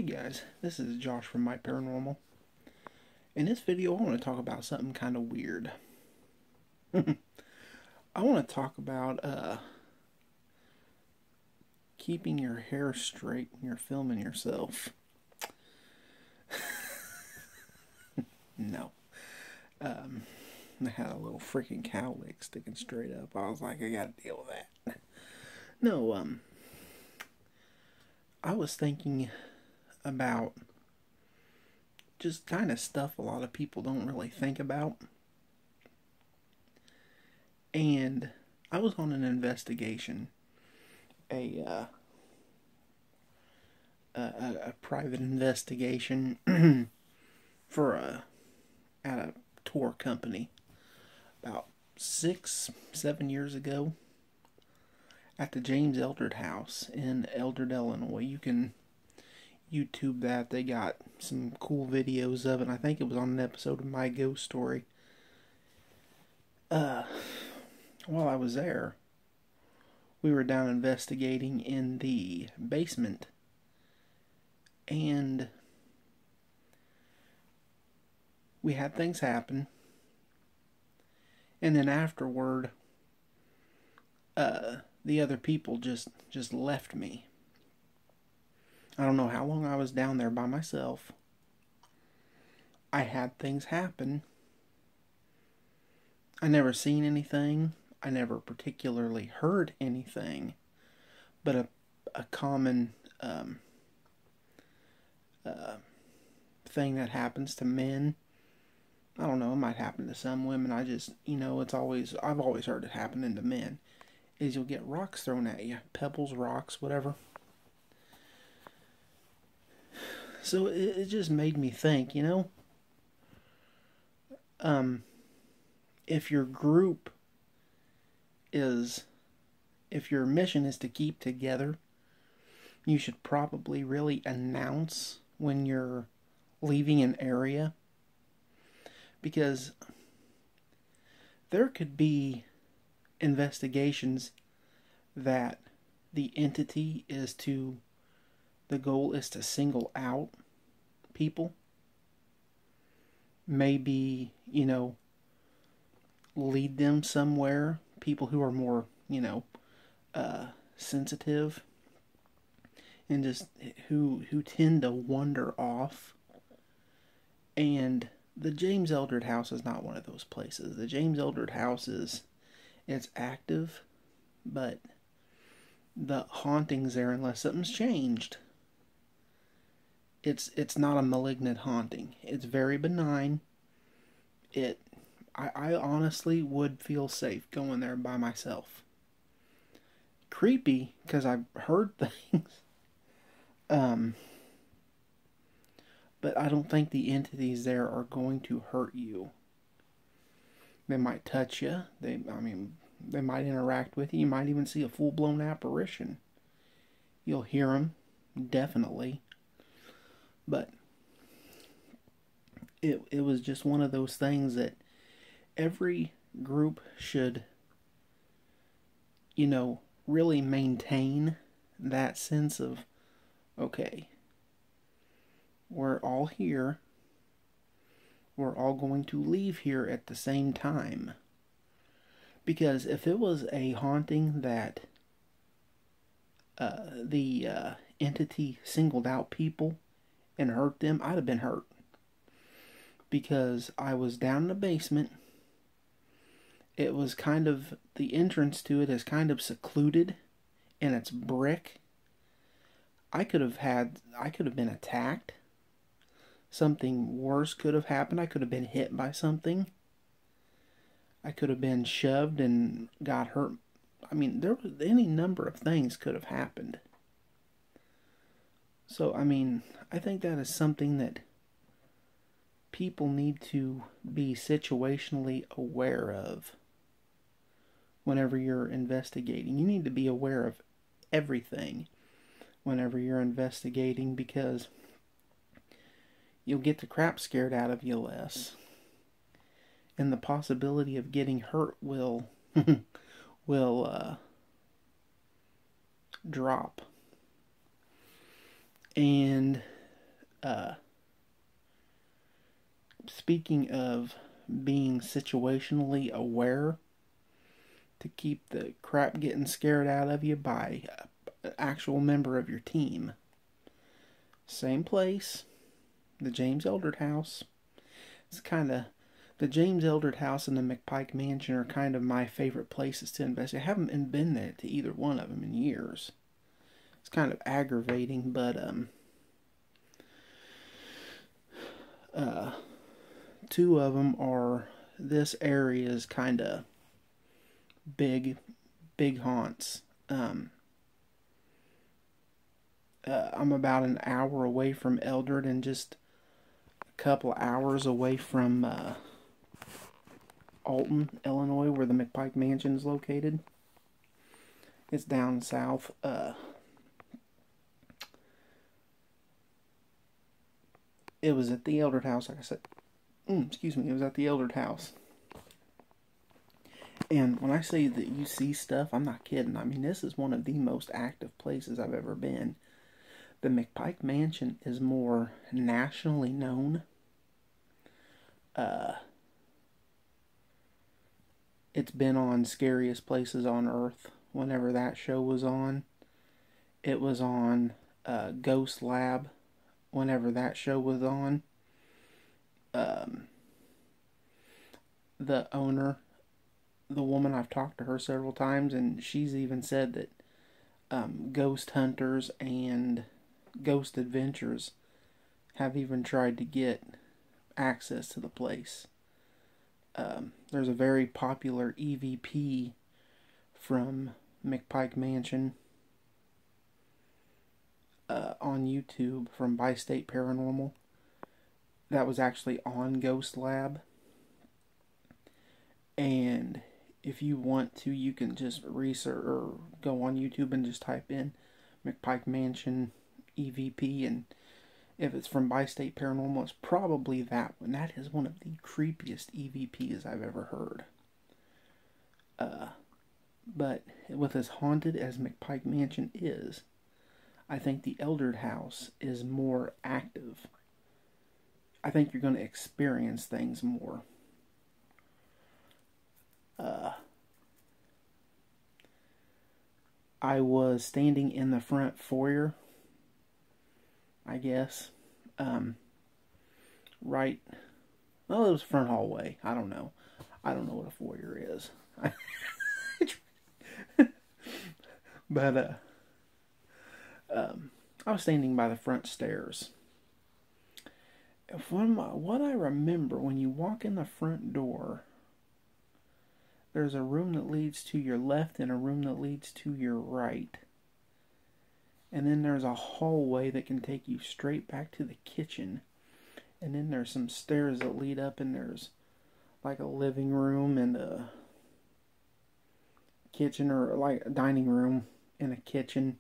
Hey guys, this is Josh from My Paranormal. In this video, I want to talk about something kind of weird. I want to talk about keeping your hair straight when you're filming yourself. No. I had a little freaking cow lick sticking straight up. I was like, I gotta deal with that. No, I was thinking about just kind of stuff a lot of people don't really think about. And I was on an investigation, a private investigation for at a tour company about 6-7 years ago at the James Eldred house in Eldred, Illinois. You can YouTube that. They got some cool videos of it. I think it was on an episode of My Ghost Story. While I was there, we were down investigating in the basement, and we had things happen, and then afterward, the other people just left me. I don't know how long I was down there by myself. I had things happen. I never seen anything. I never particularly heard anything. But a common thing that happens to men, I don't know, it might happen to some women. I just, I've always heard it happening to men, is you'll get rocks thrown at you. Pebbles, rocks, whatever. So it just made me think, if your group if your mission is to keep together, you should probably really announce when you're leaving an area. Because there could be investigations that the goal is to single out people. Maybe, lead them somewhere. People who are more, sensitive. And just who tend to wander off. And the James Eldred house is not one of those places. The James Eldred house it's active, but the hauntings there, unless something's changed, it's not a malignant haunting. It's very benign. I honestly would feel safe going there by myself. Creepy, because I've heard things. But I don't think the entities there are going to hurt you. They might touch you. They might interact with you. You might even see a full-blown apparition. You'll hear them, definitely. But it was just one of those things that every group should, really maintain that sense of, okay, we're all here. We're all going to leave here at the same time. Because if it was a haunting that the entity singled out people and hurt them, I'd have been hurt. Because I was down in the basement. It was the entrance to it is kind of secluded, and it's brick. I could have been attacked. Something worse could have happened. I could have been hit by something. I could have been shoved and got hurt. There was any number of things could have happened. So, I think that is something that people need to be situationally aware of whenever you're investigating. You need to be aware of everything whenever you're investigating, because you'll get the crap scared out of you less. And the possibility of getting hurt will drop. And Speaking of being situationally aware, to keep the crap getting scared out of you by an actual member of your team. Same place, the James Eldred house. It's kind of, the James Eldred house and the McPike Mansion are kind of my favorite places to investigate. I haven't been there to either one of them in years. It's kind of aggravating, but two of them are, this area is kind of big haunts. I'm about an hour away from Eldred and just a couple hours away from Alton, Illinois, where the McPike Mansion is located. It's down south. It was at the Eldred house, like I said. Excuse me, it was at the Eldred house. And when I say that you see stuff, I'm not kidding. I mean, this is one of the most active places I've ever been. The McPike Mansion is more nationally known. It's been on Scariest Places on Earth whenever that show was on. It was on Ghost Lab whenever that show was on. The owner, the woman, I've talked to her several times, and she's even said that ghost hunters and ghost adventures have even tried to get access to the place. There's a very popular EVP from McPike Mansion on YouTube from By State Paranormal. That was actually on Ghost Lab. And if you want to, you can just research or go on YouTube and just type in McPike Mansion EVP, and if it's from By State Paranormal, it's probably that one. That is one of the creepiest EVPs I've ever heard. But with as haunted as McPike Mansion is, I think the Eldred house is more active. I think you're going to experience things more. I was standing in the front foyer, I guess. Right. Well, it was front hallway. I don't know. I don't know what a foyer is. But I was standing by the front stairs. What I remember, when you walk in the front door, there's a room that leads to your left and a room that leads to your right. And then there's a hallway that can take you straight back to the kitchen. And then there's some stairs that lead up, and there's like a living room and a kitchen, or like a dining room and a kitchen.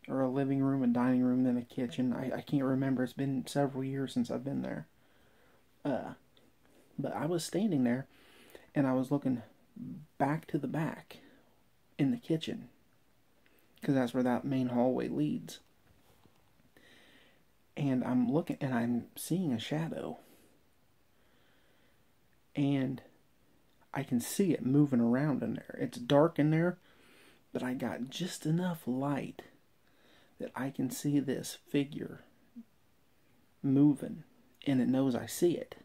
Or a living room, a dining room, then a kitchen. I can't remember. It's been several years since I've been there. But I was standing there, and I was looking back to the back in the kitchen, because that's where that main hallway leads. And I'm looking, and I'm seeing a shadow. And I can see it moving around in there. It's dark in there, but I got just enough light that I can see this figure moving, and it knows I see it,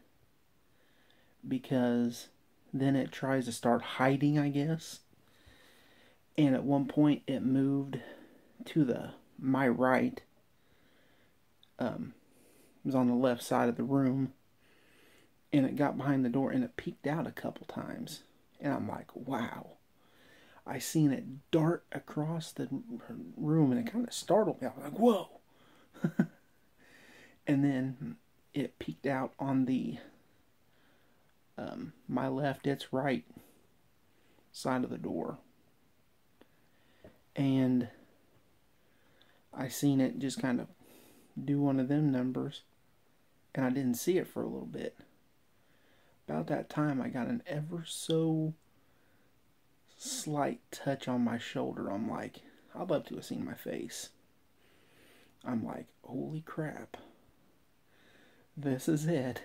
because then it tries to start hiding, I guess. And at one point it moved to my right. It was on the left side of the room, and it got behind the door, and it peeked out a couple times, and I'm like, wow. I seen it dart across the room, and it kind of startled me. I was like, whoa. And then it peeked out on the my left, its right side of the door. And I seen it just kind of do one of them numbers, and I didn't see it for a little bit. About that time, I got an ever so slight touch on my shoulder. I'm like, I'd love to have seen my face. I'm like, holy crap. this is it.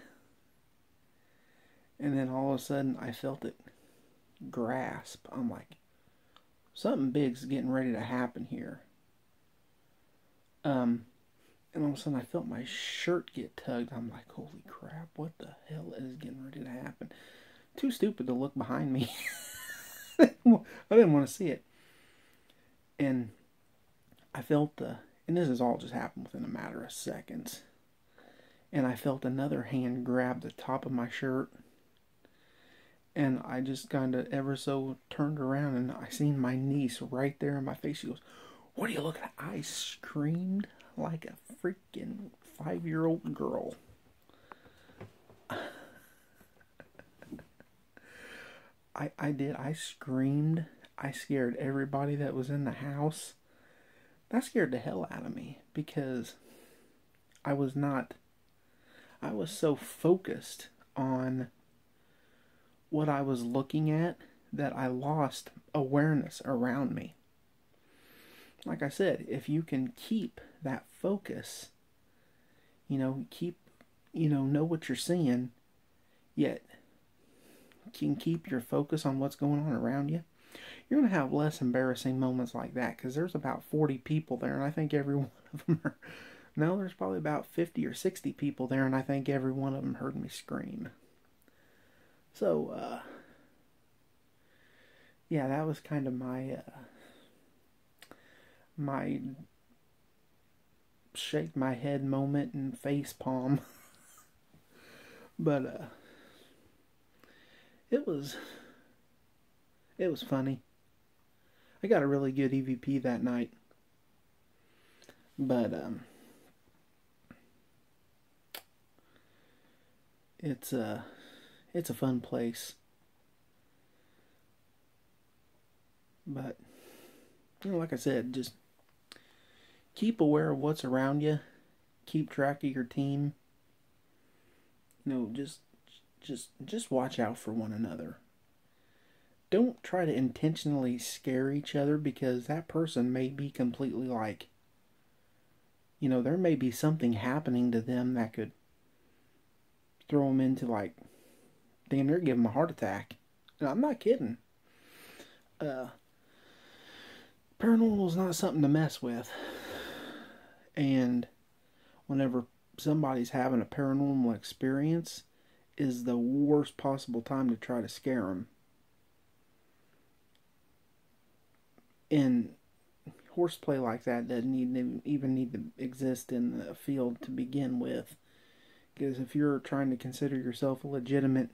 And then all of a sudden I felt it grasp. I'm like, something big's getting ready to happen here. And all of a sudden I felt my shirt get tugged. I'm like, holy crap, what the hell is getting ready to happen? Too stupid to look behind me. I didn't want to see it. And I felt and this has all just happened within a matter of seconds. And I felt another hand grab the top of my shirt. And I just kind of ever so turned around and I seen my niece right there in my face. She goes, "What are you looking at?" I screamed like a freaking 5-year-old girl. I did. I screamed. I scared everybody that was in the house. That scared the hell out of me because I was so focused on what I was looking at that I lost awareness around me. Like I said, if you can keep that focus, know what you're seeing, yet can keep your focus on what's going on around you, you're going to have less embarrassing moments like that, because there's about 40 people there, and I think every one of them there's probably about 50 or 60 people there, and I think every one of them heard me scream. So, yeah, that was kind of my shake my head moment and face palm. But it was funny. I got a really good EVP that night. But it's a fun place. But like I said, just keep aware of what's around you. Keep track of your team. Just watch out for one another. Don't try to intentionally scare each other, because that person may be completely like, there may be something happening to them that could throw them into like, damn near give them a heart attack. And I'm not kidding. Paranormal is not something to mess with. And whenever somebody's having a paranormal experience, is the worst possible time to try to scare them. And horseplay like that doesn't even need to exist in the field to begin with. Because if you're trying to consider yourself a legitimate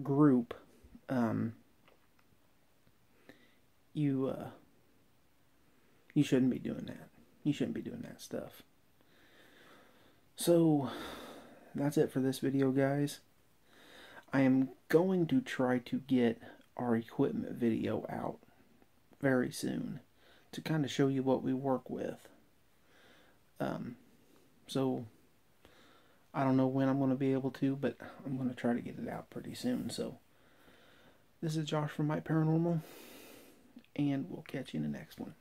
group, you shouldn't be doing that. You shouldn't be doing that stuff. So, that's it for this video, guys. I am going to try to get our equipment video out very soon to kind of show you what we work with. So, I don't know when I'm going to be able to, but I'm going to try to get it out pretty soon. So, this is Josh from My Paranormal, and we'll catch you in the next one.